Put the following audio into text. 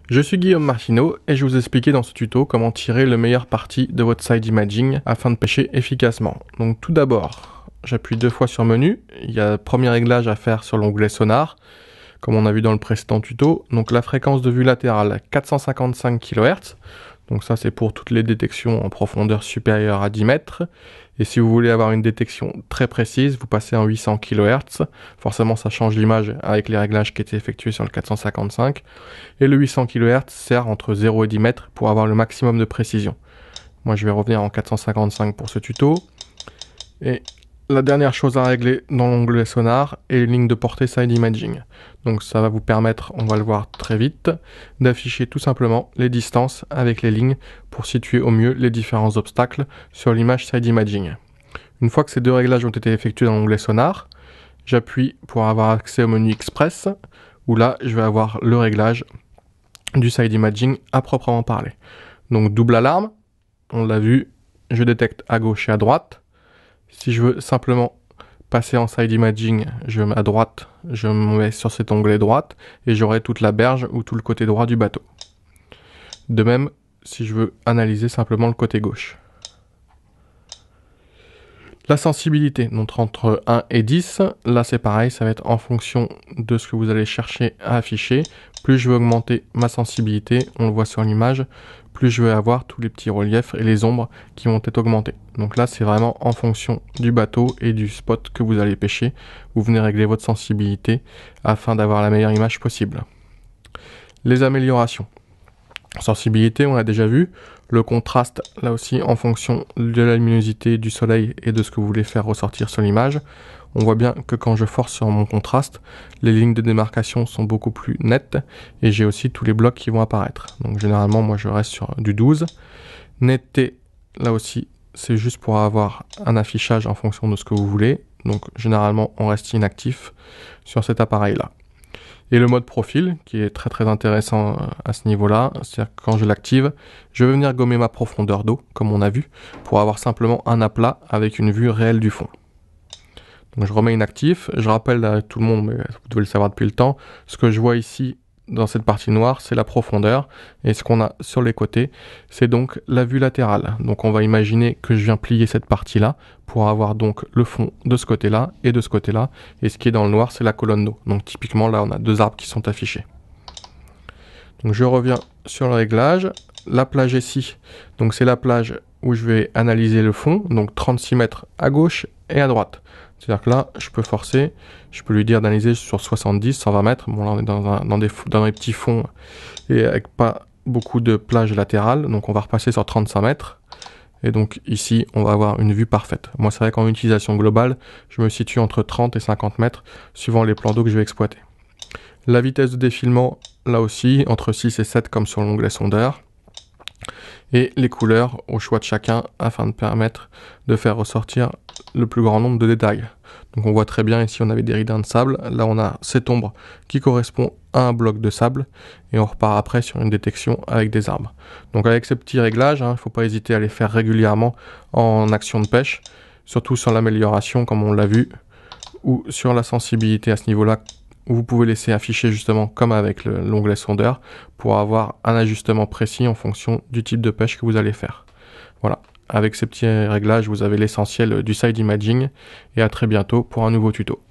Je suis Guillaume Martineau et je vais vous expliquer dans ce tuto comment tirer le meilleur parti de votre side imaging afin de pêcher efficacement. Donc tout d'abord, j'appuie 2 fois sur menu, il y a le premier réglage à faire sur l'onglet sonar, comme on a vu dans le précédent tuto. Donc la fréquence de vue latérale 455 kHz, donc ça c'est pour toutes les détections en profondeur supérieure à 10 mètres. Et si vous voulez avoir une détection très précise, vous passez en 800 kHz. Forcément, ça change l'image avec les réglages qui étaient effectués sur le 455. Et le 800 kHz sert entre 0 et 10 mètres pour avoir le maximum de précision. Moi, je vais revenir en 455 pour ce tuto. Et la dernière chose à régler dans l'onglet sonar est les lignes de portée side imaging. Donc ça va vous permettre, on va le voir très vite, d'afficher tout simplement les distances avec les lignes pour situer au mieux les différents obstacles sur l'image side imaging. Une fois que ces deux réglages ont été effectués dans l'onglet sonar, j'appuie pour avoir accès au menu express, où là je vais avoir le réglage du side imaging à proprement parler. Donc double alarme, on l'a vu, je détecte à gauche et à droite. Si je veux simplement passer en side imaging, je mets à droite, je me mets sur cet onglet droite et j'aurai toute la berge ou tout le côté droit du bateau. De même, si je veux analyser simplement le côté gauche. La sensibilité, donc entre 1 et 10, là c'est pareil, ça va être en fonction de ce que vous allez chercher à afficher. Plus je veux augmenter ma sensibilité, on le voit sur l'image, plus je vais avoir tous les petits reliefs et les ombres qui vont être augmentés. Donc là c'est vraiment en fonction du bateau et du spot que vous allez pêcher. Vous venez régler votre sensibilité afin d'avoir la meilleure image possible. Les améliorations. Sensibilité, on l'a déjà vu. Le contraste, là aussi, en fonction de la luminosité du soleil et de ce que vous voulez faire ressortir sur l'image. On voit bien que quand je force sur mon contraste, les lignes de démarcation sont beaucoup plus nettes et j'ai aussi tous les blocs qui vont apparaître. Donc généralement, moi, je reste sur du 12. Netteté, là aussi, c'est juste pour avoir un affichage en fonction de ce que vous voulez. Donc généralement, on reste inactif sur cet appareil-là. Et le mode profil, qui est très intéressant à ce niveau-là, c'est-à-dire que quand je l'active, je vais venir gommer ma profondeur d'eau, comme on a vu, pour avoir simplement un aplat avec une vue réelle du fond. Donc je remets inactif, je rappelle à tout le monde, mais vous devez le savoir depuis le temps, ce que je vois ici dans cette partie noire, c'est la profondeur, et ce qu'on a sur les côtés, c'est donc la vue latérale. Donc on va imaginer que je viens plier cette partie-là, pour avoir donc le fond de ce côté-là et de ce côté-là, et ce qui est dans le noir, c'est la colonne d'eau. Donc typiquement, là, on a deux arbres qui sont affichés. Donc je reviens sur le réglage, la plage ici, donc c'est la plage où je vais analyser le fond, donc 36 mètres à gauche et à droite. C'est-à-dire que là, je peux forcer, je peux lui dire d'analyser sur 70, 120 mètres. Bon, là, on est dans des petits fonds et avec pas beaucoup de plage latérale. Donc, on va repasser sur 35 mètres. Et donc, ici, on va avoir une vue parfaite. Moi, c'est vrai qu'en utilisation globale, je me situe entre 30 et 50 mètres, suivant les plans d'eau que je vais exploiter. La vitesse de défilement, là aussi, entre 6 et 7, comme sur l'onglet sondeur. Et les couleurs au choix de chacun afin de permettre de faire ressortir le plus grand nombre de détails. Donc on voit très bien ici on avait des ridins de sable, là on a cette ombre qui correspond à un bloc de sable et on repart après sur une détection avec des arbres. Donc avec ces petits réglages, il ne faut pas hésiter à les faire régulièrement en action de pêche, surtout sur l'amélioration comme on l'a vu, ou sur la sensibilité à ce niveau-là, où vous pouvez laisser afficher justement comme avec l'onglet sondeur pour avoir un ajustement précis en fonction du type de pêche que vous allez faire. Voilà, avec ces petits réglages, vous avez l'essentiel du side imaging et à très bientôt pour un nouveau tuto.